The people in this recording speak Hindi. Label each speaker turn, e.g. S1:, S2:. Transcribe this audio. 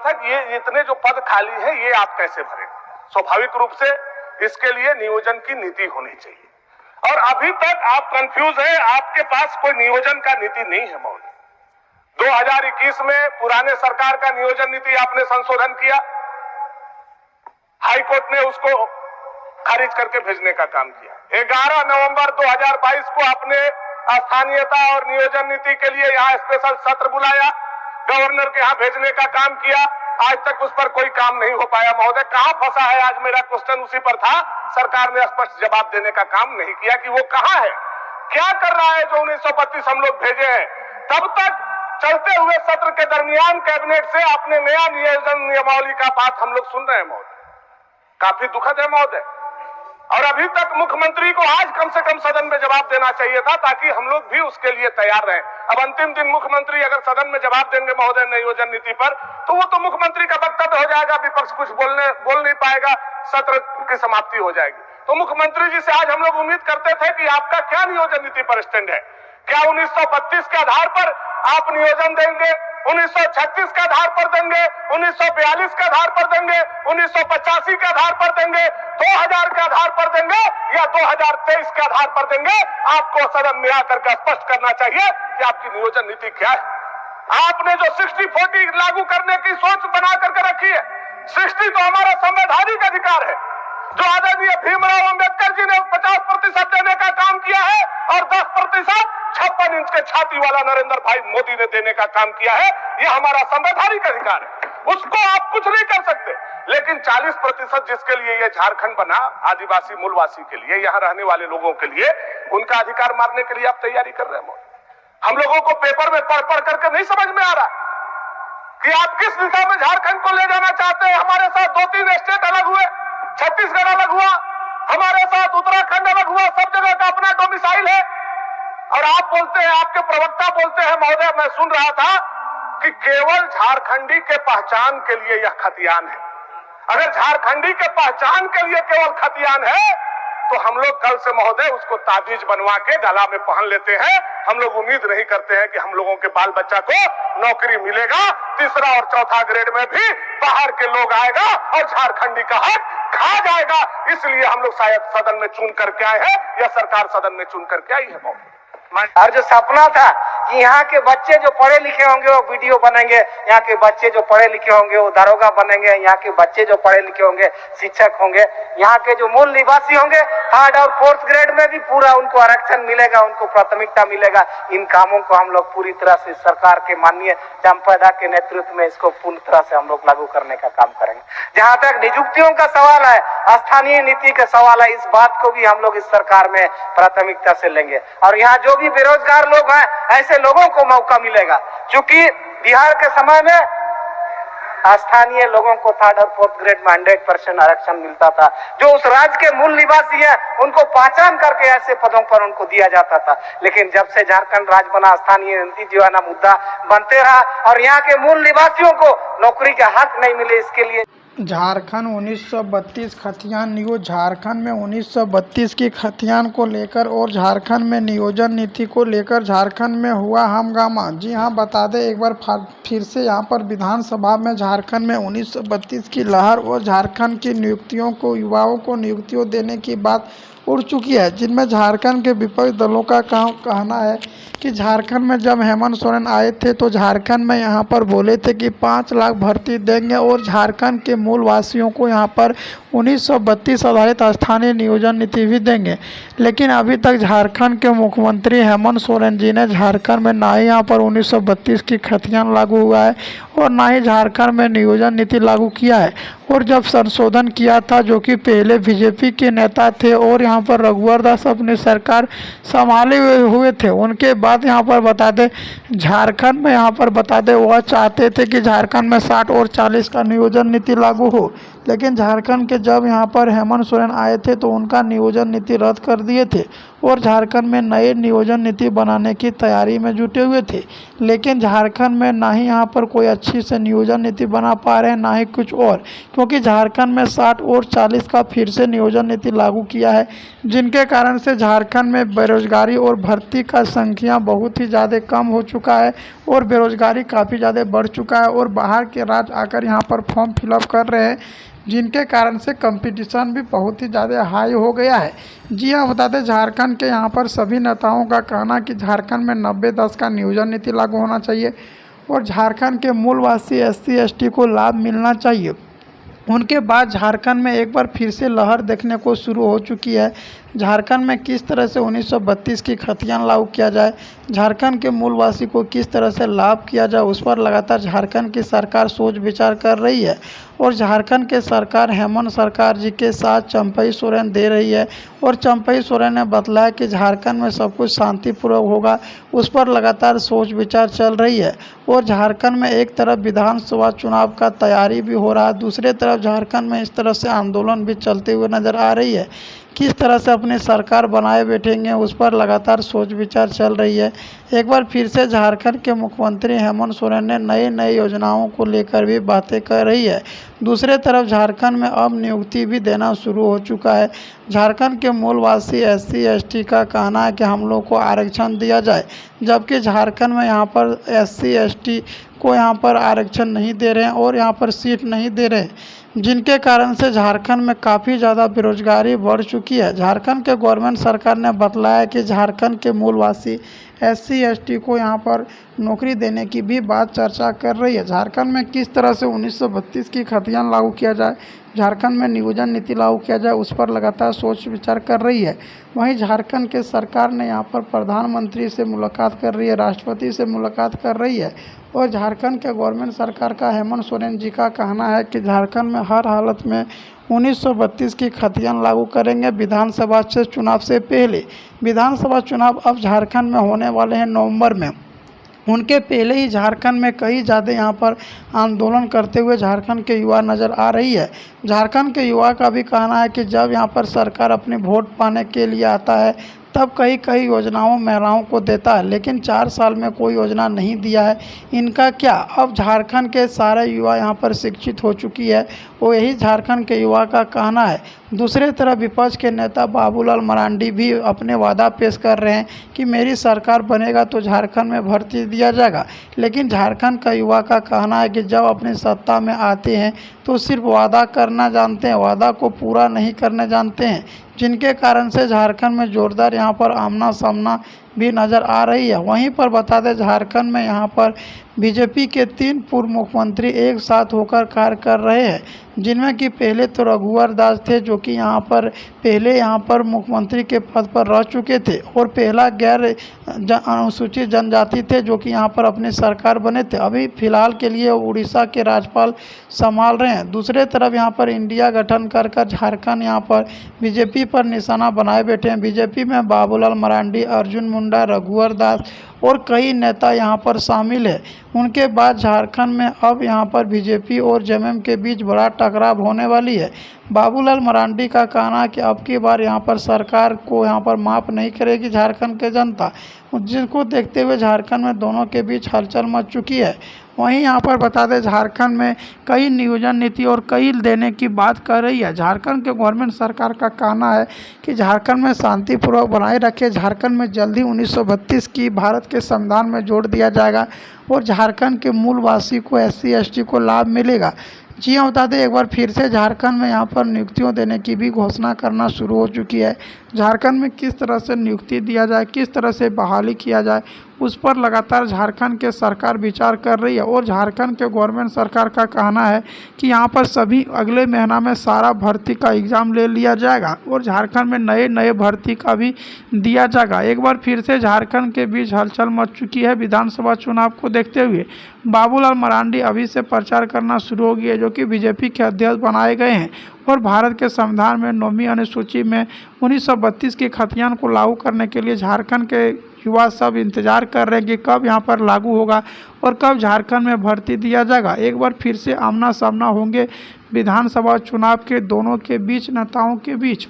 S1: था कि ये इतने जो पद खाली है ये आप कैसे भरेंगे। स्वाभाविक रूप से इसके लिए नियोजन की नीति होनी चाहिए, और अभी तक आप कंफ्यूज हैं, आपके पास कोई नियोजन का नीति नहीं है महोदय। 2021 में पुराने सरकार का नियोजन नीति आपने संशोधन किया, हाईकोर्ट ने उसको खारिज करके भेजने का काम किया। 11 नवंबर 2022 को आपने स्थानीयता और नियोजन नीति के लिए यहाँ स्पेशल सत्र बुलाया, गवर्नर के यहाँ भेजने का काम किया, आज तक उस पर कोई काम नहीं हो पाया महोदय। कहां फंसा है, आज मेरा क्वेश्चन उसी पर था। सरकार ने स्पष्ट जवाब देने का काम नहीं किया कि वो कहां है, क्या कर रहा है। जो 1932 हम लोग भेजे हैं, तब तक चलते हुए सत्र के दरमियान कैबिनेट से आपने नया नियोजन नियमावली का बात हम लोग सुन रहे हैं महोदय। काफी दुखद है महोदय, और अभी तक मुख्यमंत्री को आज कम से कम सदन में जवाब देना चाहिए था, ताकि हम लोग भी उसके लिए तैयार रहें। अब अंतिम दिन मुख्यमंत्री अगर सदन में जवाब देंगे महोदय नियोजन नीति पर, तो वो तो मुख्यमंत्री का वक्तव्य हो जाएगा, विपक्ष कुछ बोल नहीं पाएगा, सत्र की समाप्ति हो जाएगी। तो मुख्यमंत्री जी से आज हम लोग उम्मीद करते थे कि आपका क्या नियोजन नीति पर स्टैंड है। क्या 1932 के आधार पर आप नियोजन देंगे, 1936 के आधार पर देंगे, 1942 के आधार पर देंगे, 1985 के आधार पर देंगे, 2000 के आधार पर देंगे, या 2023 के आधार पर देंगे। आपको सदन में आकर के स्पष्ट करना चाहिए कि आपकी नियोजन नीति क्या है। आपने जो 60-40 लागू करने की सोच बना करके रखी है, 60 तो हमारा संवैधानिक अधिकार है, जो आदरणीय भीमराव अंबेडकर जी ने 50% देने का काम किया है, और 10% 56 इंच के छाती वाला नरेंद्र भाई मोदी ने देने का काम किया है। ये हमारा संवैधानिक अधिकार है, उसको आप कुछ नहीं कर सकते। लेकिन 40% जिसके लिए ये झारखंड बना, आदिवासी मूलवासी के लिए, यहाँ रहने वाले लोगों के लिए, उनका अधिकार मारने के लिए आप तैयारी कर रहे हैं। हम लोगों को पेपर में पढ़ करके नहीं समझ में आ रहा कि आप किस दिशा में झारखंड को ले जाना चाहते हैं। हमारे साथ 2-3 स्टेट अलग हुए, छत्तीसगढ़ अलग हुआ, हमारे साथ उत्तराखंड अलग हुआ, सब जगह का अपना डोमिसाइल है। और आप बोलते हैं, आपके प्रवक्ता बोलते हैं महोदय, मैं सुन रहा था कि केवल झारखंडी के पहचान के लिए यह खतियान है। अगर झारखंडी के पहचान के लिए केवल खतियान है, तो हम लोग कल से महोदय उसको ताबीज बनवा के गला में पहन लेते हैं। हम लोग उम्मीद नहीं करते हैं कि हम लोगों के बाल बच्चा को नौकरी मिलेगा। 3रा और 4था ग्रेड में भी बाहर के लोग आएगा और झारखंडी का हक खा जाएगा। इसलिए हम लोग शायद सदन में चुन करके आए हैं, या सरकार सदन में चुन करके आई है।
S2: और जो सपना था कि यहाँ के बच्चे जो पढ़े लिखे होंगे वो वीडियो बनेंगे, यहाँ के बच्चे जो पढ़े लिखे होंगे वो दारोगा बनेंगे, यहाँ के बच्चे जो पढ़े लिखे होंगे शिक्षक होंगे, यहाँ के जो मूल निवासी होंगे 3rd और 4th ग्रेड में भी पूरा उनको आरक्षण मिलेगा, उनको प्राथमिकता मिलेगा। इन कामों को हम लोग पूरी तरह से सरकार के माननीय चंपदा के नेतृत्व में इसको पूर्ण तरह से हम लोग लागू करने का काम करेंगे। जहाँ तक नियुक्तियों का सवाल है, स्थानीय नीति का सवाल है, इस बात को भी हम लोग इस सरकार में प्राथमिकता से लेंगे। और यहाँ जो भी बेरोजगार लोग हैं, ऐसे लोगों को मौका मिलेगा। क्योंकि बिहार के समय में स्थानीय लोगों को 3rd और 4th ग्रेड में 100% आरक्षण मिलता था। जो उस राज्य के मूल निवासी हैं, उनको पहचान करके ऐसे पदों पर उनको दिया जाता था। लेकिन जब से झारखंड राज्य बना, स्थानीय नीति जो है ना मुद्दा बनते रहा, और यहाँ के मूल निवासियों को नौकरी का हक नहीं मिले। इसके लिए
S3: झारखंड 1932 खतियान न्यूज। झारखंड में 1932 की खतियान को लेकर और झारखंड में नियोजन नीति को लेकर झारखंड में हुआ हंगामा। जी हां, बता दें एक बार फिर से यहाँ पर विधानसभा में झारखंड में 1932 की लहर और झारखंड की नियुक्तियों को, युवाओं को नियुक्तियों देने की बात उड़ चुकी है, जिनमें झारखंड के विपक्षी दलों का कहना है कि झारखंड में जब हेमंत सोरेन आए थे तो झारखंड में यहाँ पर बोले थे कि 5 लाख भर्ती देंगे और झारखंड के मूल वासियों को यहाँ पर 1932 आधारित स्थानीय नियोजन नीति भी देंगे। लेकिन अभी तक झारखंड के मुख्यमंत्री हेमंत सोरेन जी ने झारखंड में ना ही यहाँ पर 1932 की खतियान लागू हुआ है और ना ही झारखंड में नियोजन नीति लागू किया है। और जब संशोधन किया था, जो कि पहले बीजेपी के नेता थे और यहाँ पर रघुवर दास अपनी सरकार संभाले हुए थे, उनके बाद यहाँ पर बता दें झारखंड में यहाँ पर बता दें वह चाहते थे कि झारखंड में 60 और 40 का नियोजन नीति लागू हो। लेकिन झारखंड के जब यहाँ पर हेमंत सोरेन आए थे तो उनका नियोजन नीति रद्द कर दिए थे और झारखंड में नए नियोजन नीति बनाने की तैयारी में जुटे हुए थे। लेकिन झारखंड में ना ही यहाँ पर कोई अच्छी से नियोजन नीति बना पा रहे हैं, ना ही कुछ और, क्योंकि झारखंड में 60 और 40 का फिर से नियोजन नीति लागू किया है, जिनके कारण से झारखंड में बेरोजगारी और भर्ती का संख्या बहुत ही ज़्यादा कम हो चुका है और बेरोजगारी काफ़ी ज़्यादा बढ़ चुका है और बाहर के राज्य आकर यहाँ पर फॉर्म फिलअप कर रहे हैं, जिनके कारण से कंपटीशन भी बहुत ही ज़्यादा हाई हो गया है। जी हाँ, बता दें झारखंड के यहाँ पर सभी नेताओं का कहना कि झारखंड में 90-10 का नियोजन नीति लागू होना चाहिए और झारखंड के मूलवासी SC/ST को लाभ मिलना चाहिए। उनके बाद झारखंड में एक बार फिर से लहर देखने को शुरू हो चुकी है। झारखंड में किस तरह से 1932 की खतियान लागू किया जाए, झारखंड के मूलवासी को किस तरह से लाभ किया जाए, उस पर लगातार झारखंड की सरकार सोच विचार कर रही है और झारखंड के सरकार हेमंत सरकार जी के साथ चंपई सोरेन दे रही है और चंपई सोरेन ने बतलाया कि झारखंड में सब कुछ शांतिपूर्वक होगा, उस पर लगातार सोच विचार चल रही है। और झारखंड में एक तरफ विधानसभा चुनाव का तैयारी भी हो रहा है, दूसरे तरफ झारखंड में इस तरह से आंदोलन भी चलते हुए नज़र आ रही है। किस तरह से अपनी सरकार बनाए बैठेंगे, उस पर लगातार सोच विचार चल रही है। एक बार फिर से झारखंड के मुख्यमंत्री हेमंत सोरेन ने नई योजनाओं को लेकर भी बातें कर रही है। दूसरे तरफ झारखंड में अब नियुक्ति भी देना शुरू हो चुका है। झारखंड के मूलवासी SC/ST का कहना है कि हम लोग को आरक्षण दिया जाए, जबकि झारखंड में यहाँ पर SC/ST को यहाँ पर आरक्षण नहीं दे रहे हैं और यहाँ पर सीट नहीं दे रहे हैं, जिनके कारण से झारखंड में काफ़ी ज़्यादा बेरोजगारी बढ़ चुकी है। झारखंड के गवर्नमेंट सरकार ने बतलाया कि झारखंड के मूलवासी SC/ST को यहाँ पर नौकरी देने की भी बात चर्चा कर रही है। झारखंड में किस तरह से 1932 की खतियान लागू किया जाए, झारखंड में नियोजन नीति लागू किया जाए, उस पर लगातार सोच विचार कर रही है। वहीं झारखंड के सरकार ने यहाँ पर प्रधानमंत्री से मुलाकात कर रही है, राष्ट्रपति से मुलाकात कर रही है और झारखंड के गवर्नमेंट सरकार का हेमंत सोरेन जी का कहना है कि झारखंड में हर हालत में 1932 की खतियान लागू करेंगे विधानसभा चुनाव से पहले। विधानसभा चुनाव अब झारखंड में होने वाले हैं नवंबर में। उनके पहले ही झारखंड में कई ज़्यादा यहाँ पर आंदोलन करते हुए झारखंड के युवा नज़र आ रही है। झारखंड के युवा का भी कहना है कि जब यहाँ पर सरकार अपने वोट पाने के लिए आता है तब कई योजनाओं महिलाओं को देता है, लेकिन 4 साल में कोई योजना नहीं दिया है। इनका क्या, अब झारखंड के सारे युवा यहाँ पर शिक्षित हो चुकी है, वो यही झारखंड के युवा का कहना है। दूसरे तरफ विपक्ष के नेता बाबूलाल मरांडी भी अपने वादा पेश कर रहे हैं कि मेरी सरकार बनेगा तो झारखंड में भर्ती दिया जाएगा, लेकिन झारखंड का युवा का कहना है कि जब अपनी सत्ता में आते हैं तो सिर्फ वादा करना जानते हैं, वादा को पूरा नहीं करने जानते हैं, जिनके कारण से झारखंड में जोरदार यहाँ पर आमना सामना भी नज़र आ रही है। वहीं पर बता दें झारखंड में यहाँ पर बीजेपी के 3 पूर्व मुख्यमंत्री एक साथ होकर कार्य कर रहे हैं, जिनमें कि पहले तो रघुवर दास थे जो कि यहाँ पर पहले यहाँ पर मुख्यमंत्री के पद पर रह चुके थे और पहला गैर अनुसूचित जनजाति थे जो कि यहाँ पर अपनी सरकार बने थे। अभी फिलहाल के लिए उड़ीसा के राज्यपाल संभाल रहे हैं। दूसरे तरफ यहाँ पर इंडिया गठन कर झारखंड यहाँ पर बीजेपी पर निशाना बनाए बैठे हैं। बीजेपी में बाबूलाल मरांडी, अर्जुन मुंडा, रघुवर दास और कई नेता यहाँ पर शामिल है। उनके बाद झारखंड में अब यहाँ पर बीजेपी और जेएमएम के बीच बड़ा टकराव होने वाली है। बाबूलाल मरांडी का कहना है कि अब की बार यहाँ पर सरकार को यहाँ पर माफ़ नहीं करेगी झारखंड के जनता, जिनको देखते हुए झारखंड में दोनों के बीच हलचल मच चुकी है। वहीं यहाँ पर बता दें झारखंड में कई नियोजन नीति और कई देने की बात कर रही है। झारखंड के गवर्नमेंट सरकार का कहना है कि झारखंड में शांतिपूर्वक बनाए रखे, झारखंड में जल्दी 1932 की भारत के संविधान में जोड़ दिया जाएगा और झारखंड के मूलवासी को SC/ST को लाभ मिलेगा। जी हाँ, बता दें एक बार फिर से झारखंड में यहाँ पर नियुक्तियों देने की भी घोषणा करना शुरू हो चुकी है। झारखंड में किस तरह से नियुक्ति दिया जाए, किस तरह से बहाली किया जाए, उस पर लगातार झारखंड के सरकार विचार कर रही है और झारखंड के गवर्नमेंट सरकार का कहना है कि यहाँ पर सभी अगले महीना में सारा भर्ती का एग्ज़ाम ले लिया जाएगा और झारखंड में नए भर्ती का भी दिया जाएगा। एक बार फिर से झारखंड के बीच हलचल मच चुकी है। विधानसभा चुनाव को देखते हुए बाबूलाल मरांडी अभी से प्रचार करना शुरू हो गई है, जो कि बीजेपी के अध्यक्ष बनाए गए हैं और भारत के संविधान में 9वीं अनुसूची में 1932 की खतियान को लागू करने के लिए झारखंड के युवा सब इंतजार कर रहे हैं कि कब यहाँ पर लागू होगा और कब झारखंड में भर्ती दिया जाएगा। एक बार फिर से आमना सामना होंगे विधानसभा चुनाव के दोनों के बीच, नेताओं के बीच।